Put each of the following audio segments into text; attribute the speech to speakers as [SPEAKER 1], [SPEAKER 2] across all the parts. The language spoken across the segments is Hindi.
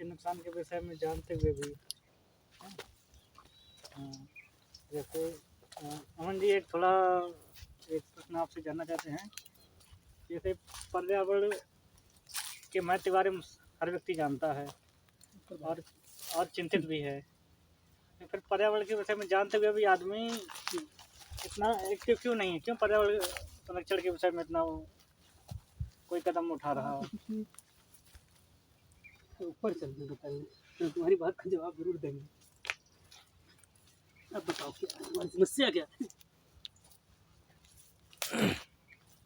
[SPEAKER 1] के नुकसान के विषय में जानते हुए भी जैसे अमन जी एक प्रश्न आपसे जानना चाहते हैं। जैसे पर्यावरण के महत्व के बारे में हर व्यक्ति जानता है और चिंतित भी है, फिर पर्यावरण के विषय में जानते हुए भी आदमी इतना एक्टिव क्यों नहीं है? क्यों पर्यावरण संरक्षण के विषय में इतना कोई कदम उठा रहा है?
[SPEAKER 2] ऊपर चलने दो पहले, तो तुम्हारी बात का जवाब जरूर देंगे। अब बताओ क्या तुम्हारी समस्या क्या है?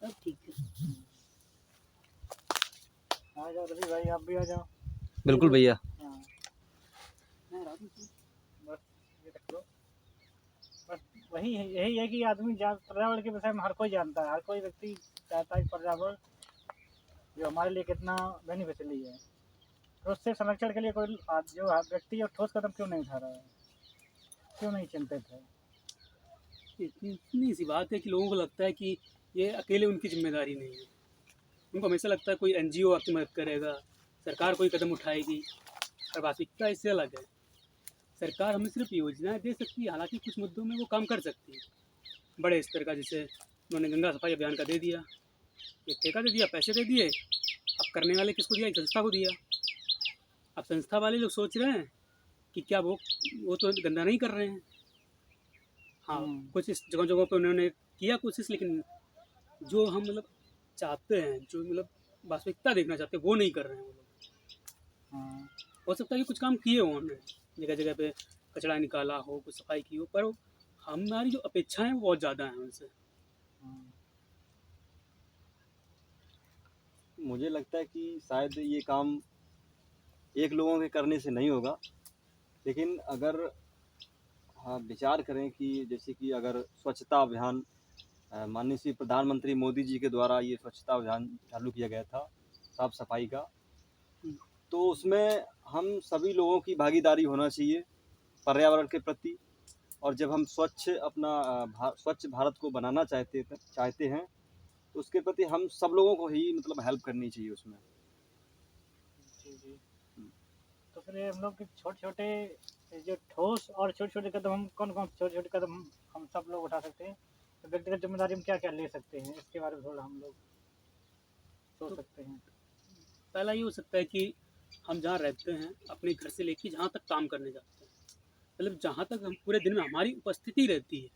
[SPEAKER 2] अब ठीक है,
[SPEAKER 1] आ जाओ रवि भाई, आप भी आ जाओ।
[SPEAKER 3] बिल्कुल भैया।
[SPEAKER 1] हाँ बस ये रख लो। बस यही है कि आदमी पर्यावरण के विषय में हर कोई जानता है, हर कोई व्यक्ति चाहता है पर्यावरण जो हमारे लिए कितना बेनिफिशियली है, तो उससे संरक्षण के लिए कोई जो व्यक्ति है ठोस कदम क्यों नहीं उठा रहा है, क्यों नहीं चिंतित है?
[SPEAKER 2] इतनी सी बात है कि लोगों को लगता है कि ये अकेले उनकी जिम्मेदारी नहीं है। उनको हमेशा लगता है कोई एनजीओ आपकी मदद करेगा, सरकार कोई कदम उठाएगी, और वास्तविकता इससे अलग है। सरकार हमें सिर्फ योजनाएं दे सकती है, हालांकि कुछ मुद्दों में वो काम कर सकती है बड़े स्तर का, जैसे उन्होंने गंगा सफाई अभियान का दे दिया, ये ठेका दे दिया, पैसे दे दिए, अब करने वाले किसको दिया? एक संस्था को दिया। अब संस्था वाले लोग सोच रहे हैं कि क्या वो तो गंदा नहीं कर रहे हैं। हाँ, कुछ इस जगहों पे उन्होंने किया कोशिश, लेकिन जो हम मतलब चाहते हैं, जो मतलब वास्तविकता देखना चाहते हैं, वो नहीं कर रहे हैं वो लोग। हो सकता है कि कुछ काम किए हो उन्होंने, जगह जगह पे कचरा निकाला हो, कुछ सफाई की हो, पर हमारी जो अपेक्षाएं वो बहुत ज़्यादा हैं उनसे।
[SPEAKER 3] मुझे लगता है कि शायद ये काम एक लोगों के करने से नहीं होगा, लेकिन अगर हाँ विचार करें कि जैसे कि अगर स्वच्छता अभियान माननीय श्री प्रधानमंत्री मोदी जी के द्वारा ये स्वच्छता अभियान चालू किया गया था, साफ सफाई का, तो उसमें हम सभी लोगों की भागीदारी होना चाहिए पर्यावरण के प्रति। और जब हम स्वच्छ भारत को बनाना चाहते हैं तो उसके प्रति हम सब लोगों को ही मतलब हेल्प करनी चाहिए उसमें।
[SPEAKER 1] जी। तो फिर हम लोग छोटे छोटे जो ठोस और छोटे छोटे कदम हम कौन छोटे छोटे कदम हम सब लोग उठा सकते हैं? तो व्यक्तिगत जिम्मेदारी हम क्या क्या ले सकते हैं, इसके बारे में थोड़ा हम लोग सोच सकते हैं।
[SPEAKER 2] पहला ये हो सकता है कि हम जहाँ रहते हैं, अपने घर से लेके जहाँ तक काम करने जाते हैं, मतलब जहाँ तक हम पूरे दिन में हमारी उपस्थिति रहती है,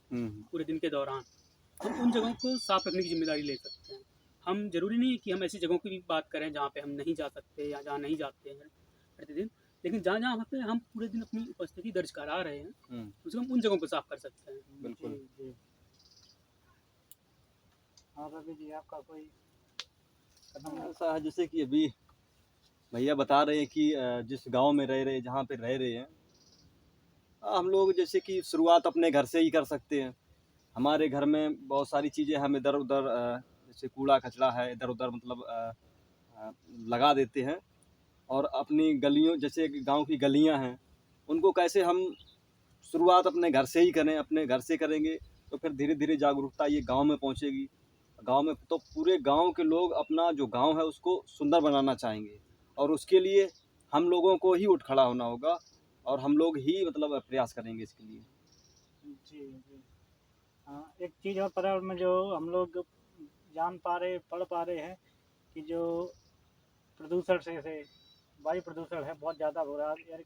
[SPEAKER 2] पूरे दिन के दौरान हम उन जगहों को साफ रखने की जिम्मेदारी ले सकते हैं। हम जरूरी नहीं है कि हम ऐसी जगहों की भी बात करें जहाँ पे हम नहीं जा सकते या जहाँ नहीं जाते हैं प्रतिदिन, लेकिन जहाँ जहाँ पे हम पूरे दिन अपनी उपस्थिति दर्ज करा रहे हैं, उसको हम उन जगहों को साफ कर सकते हैं।
[SPEAKER 3] बिल्कुल।
[SPEAKER 1] जी। हाँ रवि जी, आपका कोई कदम?
[SPEAKER 3] ऐसा है जैसे कि अभी भैया बता रहे हैं कि जिस गांव में जहाँ पे रह रहे हैं, हम लोग जैसे कि शुरुआत अपने घर से ही कर सकते हैं। हमारे घर में बहुत सारी चीज़ें हम इधर उधर जैसे कूड़ा कचरा है इधर उधर मतलब लगा देते हैं, और अपनी गलियों जैसे गांव की गलियां हैं उनको कैसे हम शुरुआत अपने घर से ही करें, अपने घर से करेंगे तो फिर धीरे धीरे जागरूकता ये गांव में पहुंचेगी। गांव में तो पूरे गांव के लोग अपना जो गांव है उसको सुंदर बनाना चाहेंगे, और उसके लिए हम लोगों को ही उठ खड़ा होना होगा, और हम लोग ही मतलब प्रयास करेंगे इसके लिए।
[SPEAKER 1] जी। हाँ, एक चीज़ और पर्यावरण में जो हम लोग पढ़ पा रहे हैं कि जो प्रदूषण से वायु प्रदूषण है बहुत ज़्यादा हो रहा है।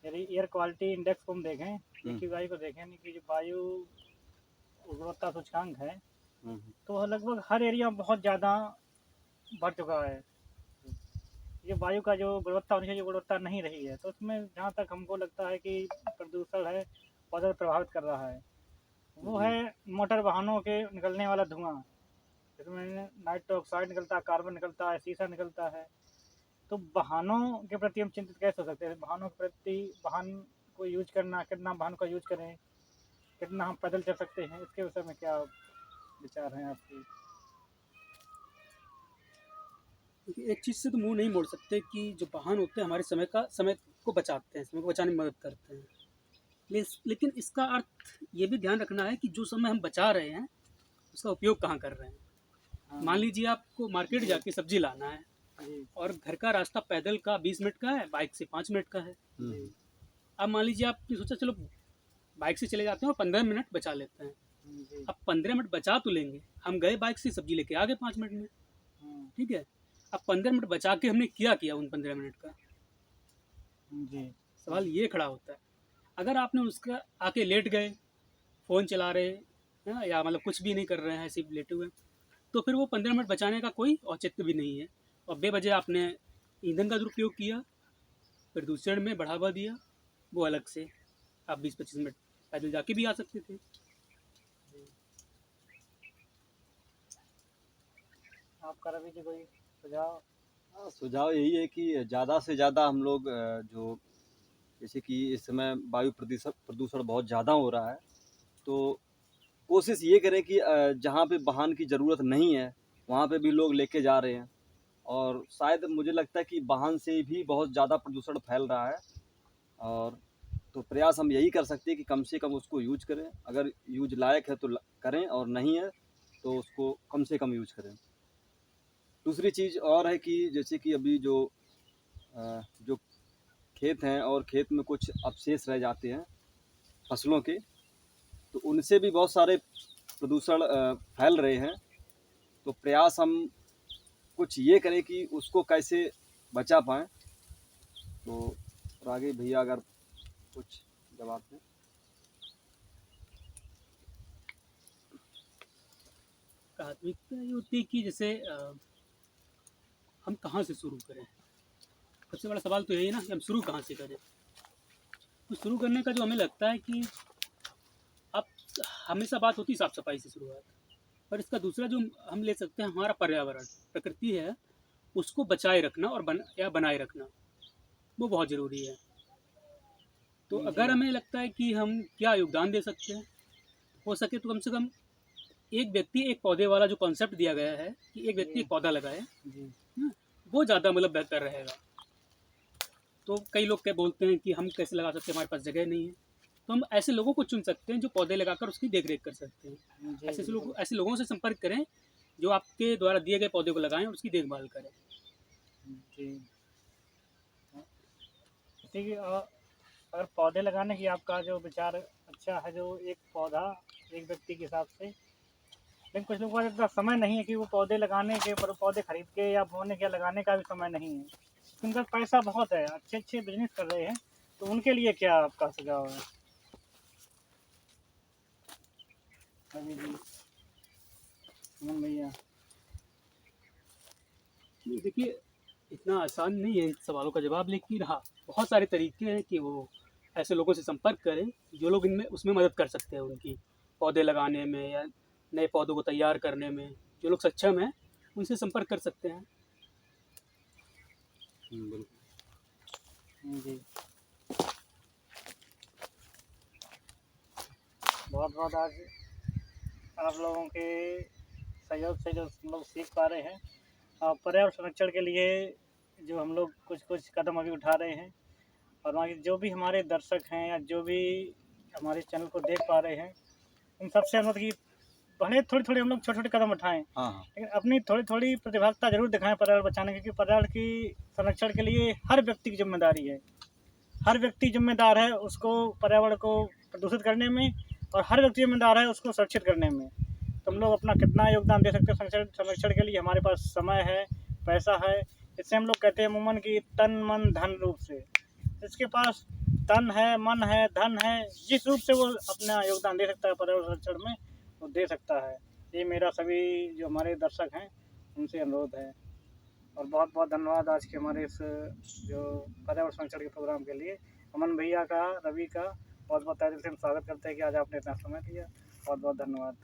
[SPEAKER 1] यदि एयर क्वालिटी इंडेक्स को हम देखें, AQI को देखें, यानी कि जो वायु गुणवत्ता सूचकांक है, तो लगभग हर एरिया में बहुत ज़्यादा बढ़ चुका है। ये वायु का जो गुणवत्ता होनी चाहिए, जो गुणवत्ता नहीं रही है, तो उसमें जहाँ तक हमको लगता है कि प्रदूषण है बहुत ज़्यादा प्रभावित कर रहा है, वो है मोटर वाहनों के निकलने वाला धुआं, जिसमें नाइट्रोजन ऑक्साइड निकलता है, कार्बन निकलता है, सीसा निकलता है। तो वाहनों के प्रति हम चिंतित कैसे हो सकते हैं? वाहनों के प्रति वाहन को यूज करना, कितना वाहन का यूज करें, कितना हम पैदल चल सकते हैं, इसके विषय में क्या विचार हैं आपके?
[SPEAKER 2] एक चीज़ से तो मुंह नहीं मोड़ सकते कि जो वाहन होते हैं हमारे समय को बचाते हैं, समय को बचाने में मदद करते हैं, लेकिन इसका अर्थ ये भी ध्यान रखना है कि जो समय हम बचा रहे हैं उसका उपयोग कहाँ कर रहे हैं। मान लीजिए आपको मार्केट जाके सब्जी लाना है,
[SPEAKER 1] जी
[SPEAKER 2] और घर का रास्ता पैदल का 20 मिनट का है, बाइक से 5 मिनट का है।
[SPEAKER 3] हम्म,
[SPEAKER 2] अब मान लीजिए आपने सोचा चलो बाइक से चले जाते हैं और 15 मिनट बचा लेते हैं।
[SPEAKER 1] जी
[SPEAKER 2] अब 15 मिनट बचा तो लेंगे, हम गए बाइक से, सब्जी लेके आ गए 5 मिनट में,
[SPEAKER 1] हम्म,
[SPEAKER 2] ठीक है। अब 15 मिनट बचा के हमने क्या किया उन 15 मिनट का?
[SPEAKER 1] जी
[SPEAKER 2] सवाल ये खड़ा होता है। अगर आपने उसका आके लेट गए, फ़ोन चला रहे हैं या मतलब कुछ भी नहीं कर रहे हैं, ऐसे ही लेटे हुए हैं, तो फिर वो 15 मिनट बचाने का कोई औचित्य भी नहीं है। और बेवजह आपने ईंधन का दुरुपयोग किया, प्रदूषण में बढ़ावा दिया, वो अलग से। आप 20-25 मिनट पैदल जाके भी आ सकते थे।
[SPEAKER 1] आपका रवि जी कोई सुझाव?
[SPEAKER 3] हाँ, सुझाव यही है कि ज़्यादा से ज़्यादा हम लोग जो जैसे कि इस समय वायु प्रदूषण प्रदूषण बहुत ज़्यादा हो रहा है, तो कोशिश ये करें कि जहाँ पे वाहन की ज़रूरत नहीं है वहाँ पे भी लोग लेके जा रहे हैं, और शायद मुझे लगता है कि वाहन से भी बहुत ज़्यादा प्रदूषण फैल रहा है। और तो प्रयास हम यही कर सकते हैं कि कम से कम उसको यूज करें, अगर यूज लायक है तो करें, और नहीं है तो उसको कम से कम यूज करें। दूसरी चीज़ और है कि जैसे कि अभी जो खेत हैं और खेत में कुछ अवशेष रह जाते हैं फसलों के, तो उनसे भी बहुत सारे प्रदूषण फैल रहे हैं। तो प्रयास हम कुछ ये करें कि उसको कैसे बचा पाएँ। तो और आगे भैया अगर कुछ जवाब दें।
[SPEAKER 2] प्राथमिकता ये होती है कि जैसे हम कहाँ से शुरू करें। सबसे बड़ा सवाल तो यही है ना कि हम शुरू कहाँ से करें। तो शुरू करने का जो हमें लगता है कि अब हमेशा बात होती है साफ सफाई से शुरुआत, पर इसका दूसरा जो हम ले सकते हैं, हमारा पर्यावरण, प्रकृति है, उसको बचाए रखना और बनाए रखना, वो बहुत ज़रूरी है। तो
[SPEAKER 1] जी
[SPEAKER 2] अगर हमें लगता है कि हम क्या योगदान दे सकते हैं, हो सके तो कम से कम एक व्यक्ति एक पौधे वाला जो कॉन्सेप्ट दिया गया है कि एक व्यक्ति
[SPEAKER 1] जी
[SPEAKER 2] एक पौधा लगाए,
[SPEAKER 1] जी
[SPEAKER 2] वो ज़्यादा मतलब बेहतर रहेगा। तो कई लोग क्या बोलते हैं कि हम कैसे लगा सकते हैं, हमारे पास जगह नहीं है। तो हम ऐसे लोगों को चुन सकते हैं जो पौधे लगाकर उसकी देख रेख कर सकते हैं।
[SPEAKER 1] जी बिल्कुल
[SPEAKER 2] ऐसे लोगों से संपर्क करें जो आपके द्वारा दिए गए पौधे को लगाएं और उसकी देखभाल करें।
[SPEAKER 1] जी। जैसे कि अगर पौधे लगाने की आपका जो विचार अच्छा है, जो एक पौधा एक व्यक्ति के हिसाब से, लेकिन कुछ लोगों के पास इतना समय नहीं है कि वो पौधे लगाने के, पर पौधे खरीद के या बोने के लगाने का भी समय नहीं है। उनका पैसा बहुत है, अच्छे अच्छे बिजनेस कर रहे हैं, तो उनके लिए क्या आपका सुझाव है? अभी जी सुमन भैया।
[SPEAKER 2] नहीं, देखिए इतना आसान नहीं है इन सवालों का जवाब, लेकिन हाँ बहुत सारे तरीके हैं कि वो ऐसे लोगों से संपर्क करें जो लोग इनमें उसमें मदद कर सकते हैं, उनकी पौधे लगाने में या नए पौधों को तैयार करने में जो लोग सक्षम हैं, उनसे संपर्क कर सकते हैं।
[SPEAKER 3] बिल्कुल।
[SPEAKER 1] जी बहुत बहुत आज आप लोगों के सहयोग से जो हम लोग सीख पा रहे हैं, पर्यावरण संरक्षण के लिए जो हम लोग कुछ कुछ कदम अभी उठा रहे हैं, और वहाँ जो भी हमारे दर्शक हैं या जो भी हमारे चैनल को देख पा रहे हैं, उन सबसे अनुरोध कि भले थोड़ी थोड़ी हम लोग छोटे छोटे कदम उठाएं,
[SPEAKER 3] हाँ हाँ।
[SPEAKER 1] लेकिन अपनी थोड़ी थोड़ी प्रतिभागिता जरूर दिखाएं पर्यावरण बचाने की, क्योंकि पर्यावरण की संरक्षण के लिए हर व्यक्ति की जिम्मेदारी है। हर व्यक्ति जिम्मेदार है उसको पर्यावरण को प्रदूषित करने में, और हर व्यक्ति जिम्मेदार है उसको सुरक्षित करने में। तो हम लोग अपना कितना योगदान दे सकते हैं संरक्षण के लिए, हमारे पास समय है, पैसा है। इससे हम लोग कहते हैं अमूमन की तन मन धन रूप से, इसके पास तन है, मन है, धन है, जिस रूप से वो अपना योगदान दे सकता है पर्यावरण संरक्षण में, वो दे सकता है। ये मेरा सभी जो हमारे दर्शक हैं उनसे अनुरोध है। और बहुत बहुत धन्यवाद आज के हमारे इस जो पर्यावरण संरक्षण के प्रोग्राम के लिए। अमन भैया का, रवि का बहुत बहुत तहे दिल से हम स्वागत करते हैं कि आज आपने इतना समय दिया। बहुत बहुत धन्यवाद।